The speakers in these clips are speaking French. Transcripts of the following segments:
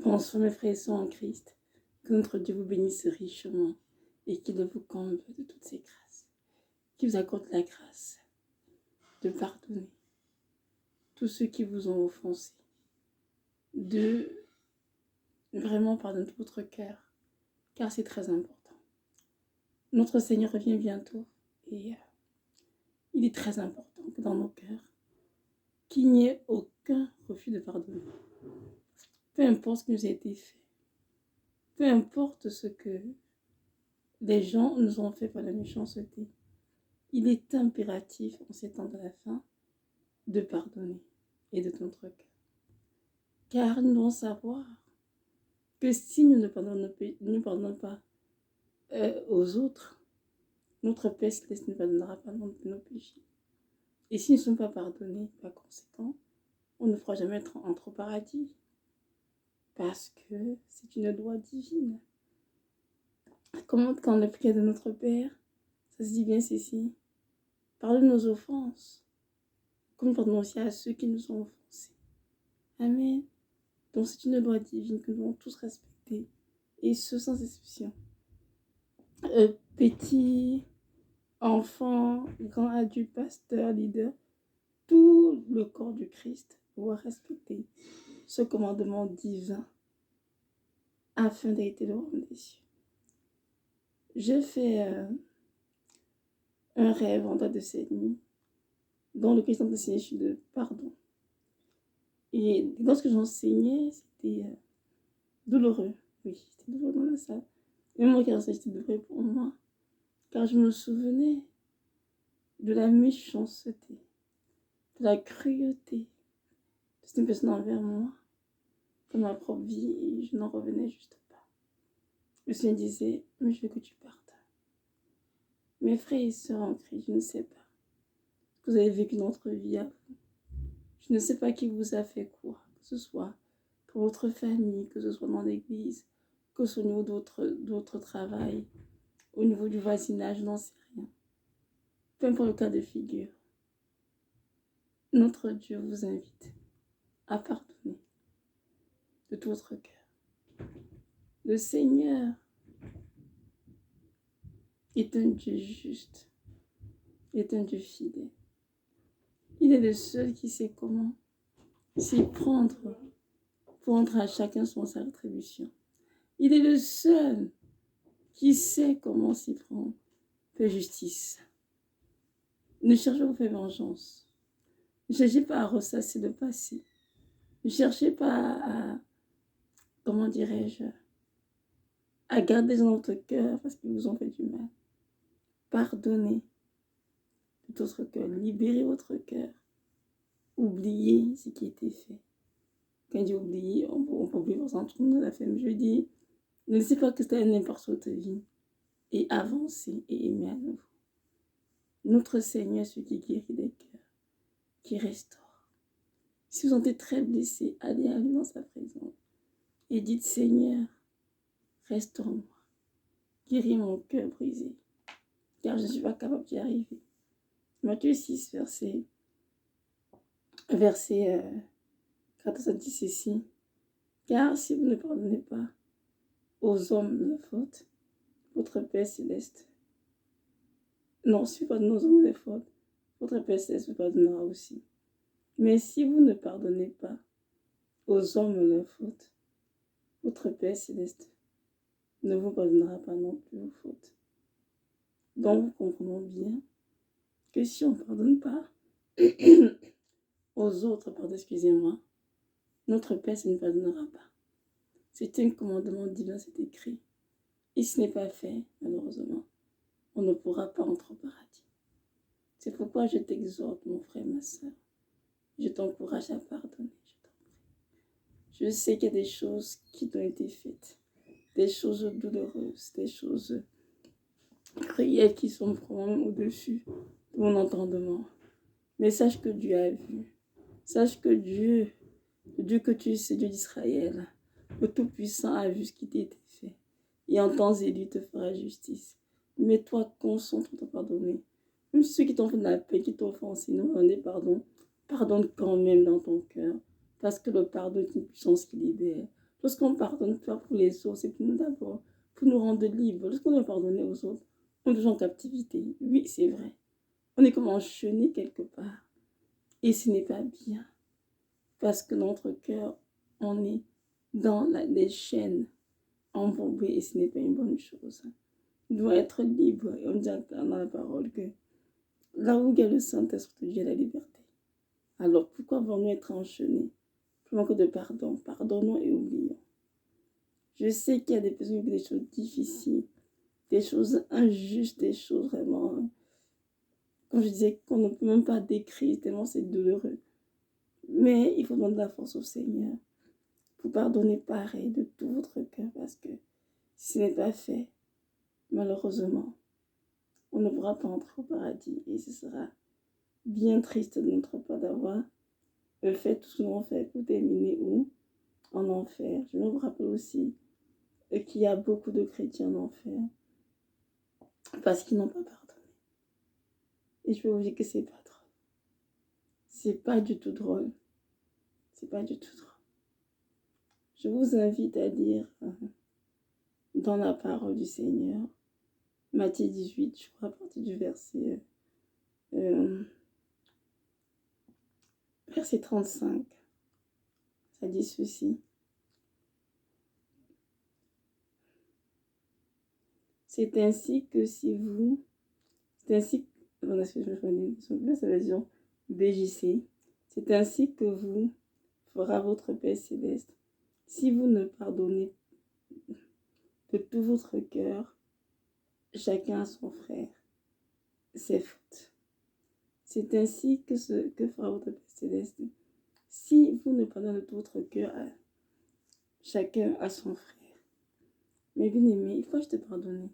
Bonsoir mes frères et sœurs en Christ. Que notre Dieu vous bénisse richement et qu'il vous comble de toutes ses grâces. Qu'il vous accorde la grâce de pardonner tous ceux qui vous ont offensé. De vraiment pardonner tout votre cœur, car c'est très important. Notre Seigneur revient bientôt et il est très important que dans nos cœurs, qu'il n'y ait aucun refus de pardonner. Peu importe ce qui nous a été fait, peu importe ce que les gens nous ont fait par la méchanceté, il est impératif en ces temps de la fin de pardonner et de tout notre cœur. Car nous devons savoir que si nous ne pardonnons pas aux autres, notre Père Céleste ne pardonnera pas nos péchés. Et si nous ne sommes pas pardonnés, par conséquent, on ne fera jamais entrer au paradis. Parce que c'est une loi divine. Comment, quand la prière de notre Père, ça se dit bien ceci, pardonne nos offenses, comme nous pardonnons aussi à ceux qui nous ont offensés. Amen. Donc c'est une loi divine que nous devons tous respecter, et ce sans exception. Petit, enfant, grand adulte, pasteur, leader, tout le corps du Christ doit respecter ce commandement divin afin d'être le royaume des cieux. J'ai fait un rêve en date de cette nuit dont le Christ enseignait sur le pardon. Et lorsque j'enseignais, c'était douloureux. Oui, c'était douloureux dans la salle. Même moi qui enseignais, c'était douloureux pour moi. Car je me souvenais de la méchanceté, de la cruauté de cette personne envers moi, comme ma propre vie, et je n'en revenais juste pas. Le Seigneur disait, mais je veux que tu partes. Mes frères et sœurs en Christ, je ne sais pas ce que vous avez vécu dans votre vie à vous. Je ne sais pas qui vous a fait quoi, que ce soit pour votre famille, que ce soit dans l'église, que ce soit au niveau d'autres travail, au niveau du voisinage, je n'en sais rien. Peu importe le cas de figure, notre Dieu vous invite à pardonner de tout votre cœur. Le Seigneur est un Dieu juste, est un Dieu fidèle. Il est le seul qui sait comment s'y prendre pour rendre à chacun sa rétribution. Il est le seul qui sait comment s'y prendre pour justice. Ne cherchez pas à faire vengeance. Ne cherchez pas à ressasser le passé. Ne cherchez pas à, comment dirais-je, à garder dans votre cœur parce qu'ils vous ont fait du mal. Pardonnez de votre cœur. Libérez votre cœur. Oubliez ce qui a été fait. Quand je dis oublier, on peut oublier par exemple de la femme. Je dis, ne laissez pas que ça n'importe votre vie. Et avancez et aimez à nouveau. Notre Seigneur, celui qui guérit les cœurs, qui restaure. Si vous sentez très blessé, allez à lui dans sa présence et dites, Seigneur, restaure-moi, guéris mon cœur brisé, car je ne suis pas capable d'y arriver. Matthieu 6, verset 14 dit ceci, car si vous ne pardonnez pas aux hommes leurs fautes, votre Père Céleste, non, si vous pardonnez aux hommes les fautes, votre Père Céleste vous pardonnera aussi. Mais si vous ne pardonnez pas aux hommes leurs fautes, votre Père Céleste ne vous pardonnera pas non plus vos fautes. Donc, vous comprenons bien que si on ne pardonne pas aux autres, excusez-moi, notre Père ne nous pardonnera pas. C'est un commandement divin, c'est écrit. Et ce n'est pas fait, malheureusement, on ne pourra pas entrer au paradis. C'est pourquoi je t'exhorte, mon frère, ma soeur. Je t'encourage à pardonner, je t'en prie. Je sais qu'il y a des choses qui t'ont été faites, des choses douloureuses, des choses cruelles qui sont vraiment au-dessus de mon entendement. Mais sache que Dieu a vu. Sache que Dieu, le Dieu que tu sais, Dieu d'Israël, le Tout-Puissant a vu ce qui t'a été fait. Et en temps élu, te fera justice. Mais toi, concentre pour te pardonner. Même ceux qui t'ont fait de la paix, qui t'ont offensé, non, pardon. Pardonne quand même dans ton cœur. Parce que le pardon est une puissance qui libère. Lorsqu'on pardonne pas pour les autres, c'est pour nous d'abord, pour nous rendre libres. Lorsqu'on doit pardonner aux autres, on est toujours en captivité. Oui, c'est vrai. On est comme enchaîné quelque part. Et ce n'est pas bien. Parce que notre cœur, on est dans des chaînes embourbées et ce n'est pas une bonne chose. On doit être libre. Et on dit dans la parole que là où il y a le Saint-Esprit de Dieu, il y a la liberté. Alors pourquoi allons-nous être enchaînés? Plus manque de pardon. Pardonnons et oublions. Je sais qu'il y a des personnes qui vivent des choses difficiles, des choses injustes, des choses vraiment, comme je disais, qu'on ne peut même pas décrire tellement c'est douloureux. Mais il faut demander la force au Seigneur pour pardonner pareil de tout votre cœur, parce que si ce n'est pas fait, malheureusement, on ne pourra pas entrer au paradis et ce sera bien triste de notre part d'avoir fait tout ce que l'on fait pour terminer où? En enfer. Je me rappelle aussi qu'il y a beaucoup de chrétiens en enfer parce qu'ils n'ont pas pardonné. Et je peux vous dire que c'est pas drôle. C'est pas du tout drôle. C'est pas du tout drôle. Je vous invite à lire dans la parole du Seigneur, Matthieu 18, je crois, à partir du verset 35. Ça dit ceci. C'est ainsi que si vous... C'est ainsi que... Voilà, je me sa version BJC. C'est ainsi que vous fera votre Père céleste. Si vous ne pardonnez de tout votre cœur, chacun à son frère, ses fautes. C'est ainsi que fera votre Père céleste. Si vous ne pardonnez de tout votre cœur, chacun à son frère. Mais bien aimé, il faut te pardonner.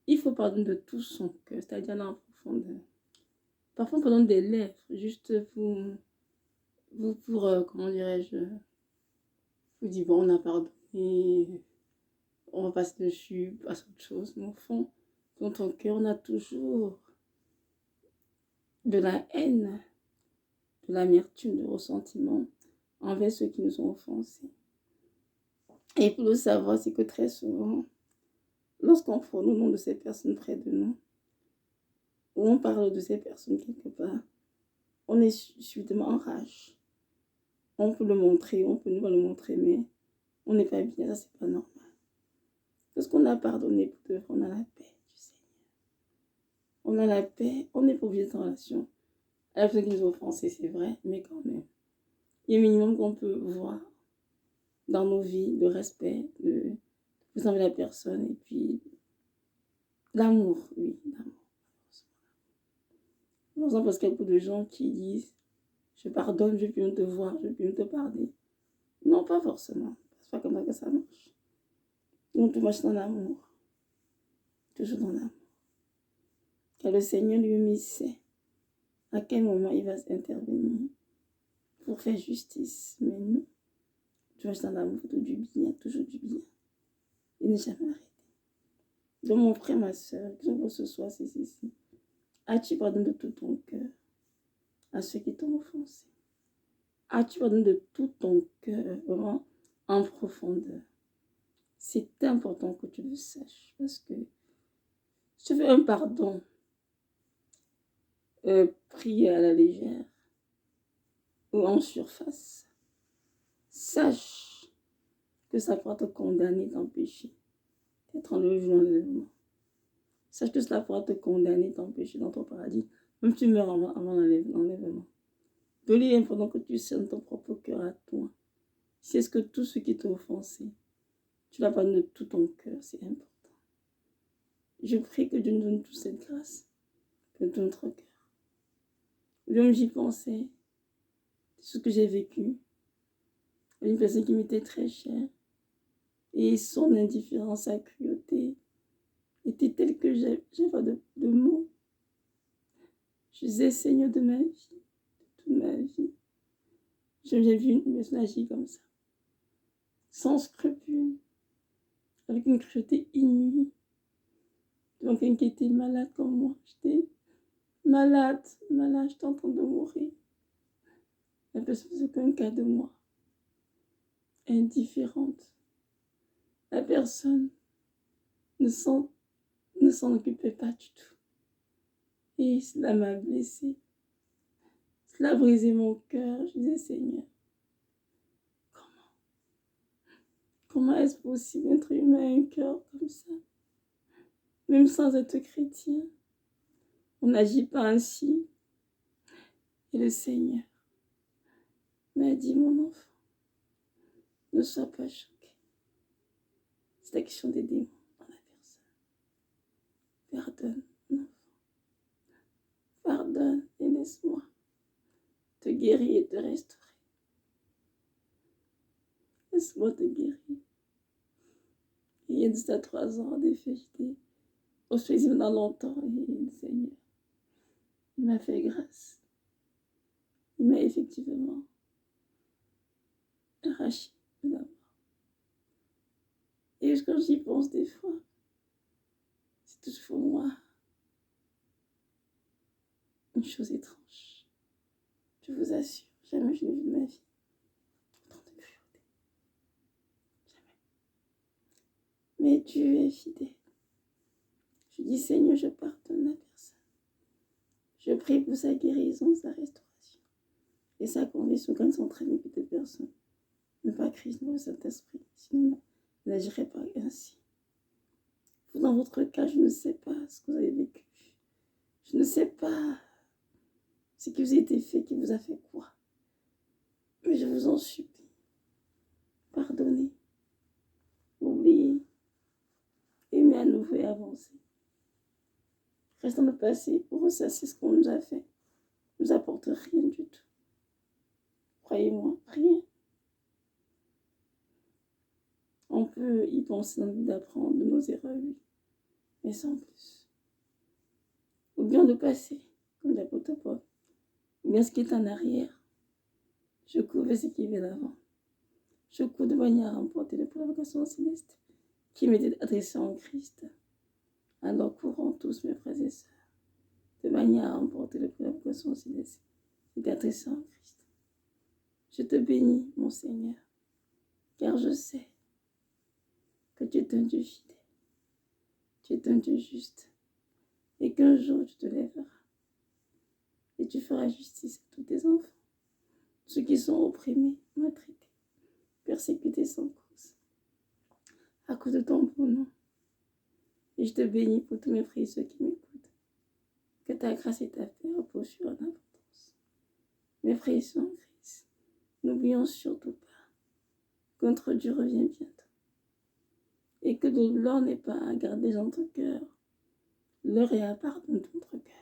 Il faut pardonner de tout son cœur, c'est-à-dire dans la profondeur. Parfois, on pardonne des lèvres, juste pour comment dirais-je, vous dire, bon, on a pardonné, on va passer dessus, passer à autre chose. Mais au fond, dans ton cœur, on a toujours de la haine, de l'amertume, de ressentiment envers ceux qui nous ont offensés. Et pour le savoir, c'est que très souvent, lorsqu'on prend le nom de ces personnes près de nous, ou on parle de ces personnes quelque part, on est subitement en rage. On peut le montrer, on peut ne pas le montrer, mais on n'est pas bien, ça c'est pas normal. Lorsqu'on a pardonné pour de vrai, on a la paix du Seigneur. On a la paix, on n'est pas obligé d'être en relation avec ceux qui nous ont offensés, c'est vrai, mais quand même. Il y a un minimum qu'on peut voir dans nos vies, de respect, de vous envers la personne, et puis l'amour, oui, l'amour. Par exemple, parce qu'il y a beaucoup de gens qui disent je pardonne, je peux même te voir, je peux même te pardonner. Non, pas forcément. C'est pas comme ça que ça marche. Donc, tout marche dans l'amour. Toujours dans l'amour. Car le Seigneur lui-même sait à quel moment il va intervenir pour faire justice. Mais nous, tu marches dans l'amour, du bien, toujours du bien. Il n'est jamais arrêté. Donc, mon frère, ma soeur, que ce soit, c'est ici. As-tu pardonné de tout ton cœur à ceux qui t'ont offensé? As-tu pardonné de tout ton cœur, vraiment en profondeur? C'est important que tu le saches parce que si tu fais un pardon pris à la légère ou en surface, sache que ça pourra te condamner, t'empêcher d'être enlevé dans l'enlèvement. Sache que cela pourra te condamner, t'empêcher dans ton paradis, même si tu meurs avant l'enlèvement. Donc, il est important que tu sentes ton propre cœur à toi. Si est-ce que tout ce qui t'a offensé, tu l'as pardonné de tout ton cœur, c'est important. Je prie que Dieu nous donne toute cette grâce de tout notre cœur. Même j'y pensais, ce que j'ai vécu. Une personne qui m'était très chère. Et son indifférence, sa cruauté était telle que j'ai pas de mots. Je disais, Seigneur de ma vie, de toute ma vie, j'ai vu une personne agir comme ça. Sans scrupule, avec une cruauté inouïe. Donc, quelqu'un qui était malade comme moi. J'étais malade, j'étais en train de mourir. La personne faisait aucun cas de moi. indifférente. La personne ne s'en occupait pas du tout. Et cela m'a blessée. Cela a brisé mon cœur. Je disais, Seigneur, comment est-ce possible d'être humain a un cœur comme ça? Même sans être chrétien, on n'agit pas ainsi. Et le Seigneur m'a dit, mon enfant, ne sois pas choqué. C'est l'action des démons dans la personne. Pardonne, mon enfant. Pardonne et laisse-moi te guérir et te restaurer. Laisse-moi te guérir. Il y a de ça 3 ans, des faits, j'étais hospitalisée pendant longtemps et le Seigneur, il m'a fait grâce. Il m'a effectivement arraché de la mort. Et quand j'y pense des fois, c'est toujours moi une chose étrange. Je vous assure, jamais je n'ai vu de ma vie autant de cruauté. Jamais. Mais Dieu est fidèle. Je dis, Seigneur, je pardonne la personne. Je prie pour sa guérison, sa restauration. Et sa conversion quand s'entraîne avec des personnes. Ne pas Christ, mais le Saint-Esprit. Sinon, je n'agirai pas ainsi. Vous, dans votre cas, je ne sais pas ce que vous avez vécu. Je ne sais pas ce qui vous a été fait, qui vous a fait quoi. Mais je vous en supplie. Pardonnez. Oubliez. Aimez à nouveau et avancer. Restons dans le passé pour ressasser ce qu'on nous a fait. Ne nous apporte rien du tout. Croyez-moi, rien. On peut y penser dans le but d'apprendre de nos erreurs, oui, mais sans plus. Ou bien de passer, comme l'apôtre Paul, ou bien ce qui est en arrière. Je cours vers ce qui vient d'avant. Je cours de manière à remporter le prix de la vocation céleste qui m'était adressée en Christ. Alors courons tous, mes frères et sœurs, de manière à remporter le prix de la vocation céleste qui m'était adressée en Christ. Je te bénis, mon Seigneur, car je sais que tu es un Dieu fidèle, tu es un Dieu juste, et qu'un jour tu te lèveras et tu feras justice à tous tes enfants, ceux qui sont opprimés, maltraités, persécutés sans cause, à cause de ton bon nom. Et je te bénis pour tous mes frères et ceux qui m'écoutent, que ta grâce et ta paix reposent sur en abondance. Mes frères et sœurs en Christ, n'oublions surtout pas que notre Dieu revient bientôt, et que de l'or n'est pas à garder dans notre cœur, l'or est à pardonner dans notre cœur.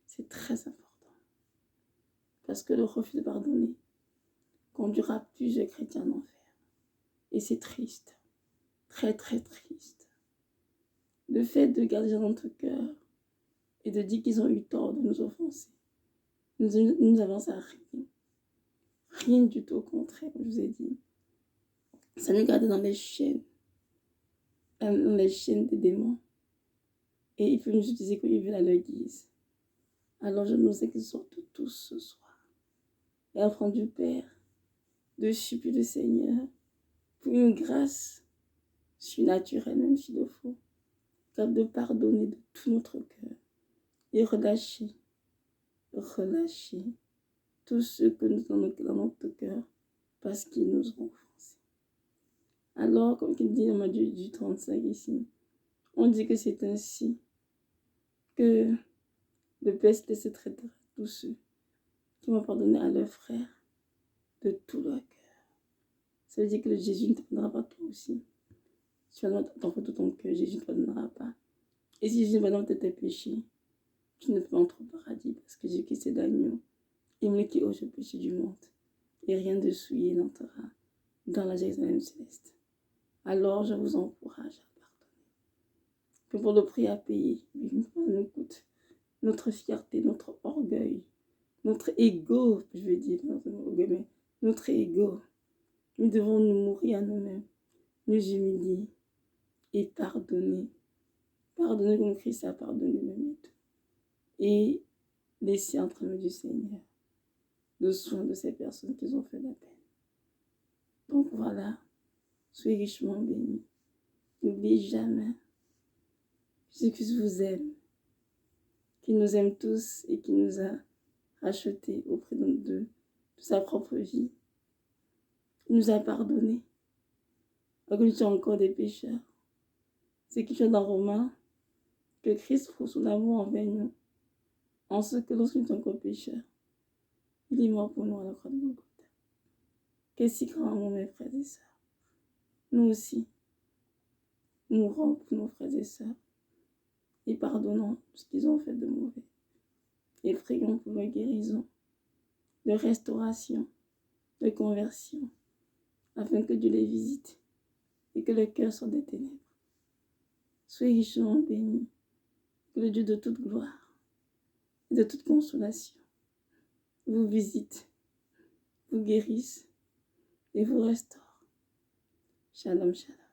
C'est très important. Parce que le refus de pardonner conduira plusieurs chrétiens en enfer. Et c'est triste. Très, très triste. Le fait de garder dans notre cœur et de dire qu'ils ont eu tort de nous offenser, nous avance à rien. Rien du tout, au contraire, comme je vous ai dit. Ça nous garde dans les chaînes des démons. Et il peut nous utiliser comme il veut à leur guise. Alors je nous exhorte tous ce soir. Et enfants du Père, de supplier le Seigneur pour une grâce surnaturelle, même s'il le faut, capable de pardonner de tout notre cœur et relâcher tout ce que nous avons dans notre cœur parce qu'ils nous ont offensés. Alors, comme il dit dans Matthieu du 35 ici, on dit que c'est ainsi que le Père se traitera tous ceux qui vont pardonner à leurs frères de tout leur cœur. Ça veut dire que Jésus ne te pardonnera pas toi aussi. Si tu vas dans ton cœur, Jésus ne te pardonnera pas. Et si Jésus ne pardonne pas tes péchés, tu ne peux entrer au paradis parce que Jésus-Christ est l'agneau. Et lui qui ôte le péché du monde. Et rien de souillé n'entrera dans la Jérusalem céleste. Alors je vous encourage à pardonner. Que pour le prix à payer, nous coûte notre fierté, notre orgueil, notre ego, je vais dire, notre ego. Nous devons nous mourir à nous-mêmes, nous humilier et pardonner. Pardonner comme Christ a pardonné même tout. Et laisser entre les mains du Seigneur le soin de ces personnes qui ont fait la peine. Donc voilà, soyez richement bénis. N'oubliez jamais que Jésus vous aime, qu'il nous aime tous et qu'il nous a rachetés auprès de sa propre vie. Il nous a pardonné, alors que nous sommes encore des pécheurs. C'est qui dit dans Romains que Christ prouve son amour envers nous, en ce que lorsque nous sommes encore pécheurs, il est mort pour nous à la croix de Golgotha. Quel si grand amour, mes frères et sœurs. Nous aussi, mourons pour nos frères et sœurs et pardonnons ce qu'ils ont fait de mauvais. Et prions pour leur guérison, de restauration, de conversion, afin que Dieu les visite et que le cœur soit des ténèbres. Soyez richement bénis, que le Dieu de toute gloire et de toute consolation vous visite, vous guérisse et vous restaure. Shalom, shalom.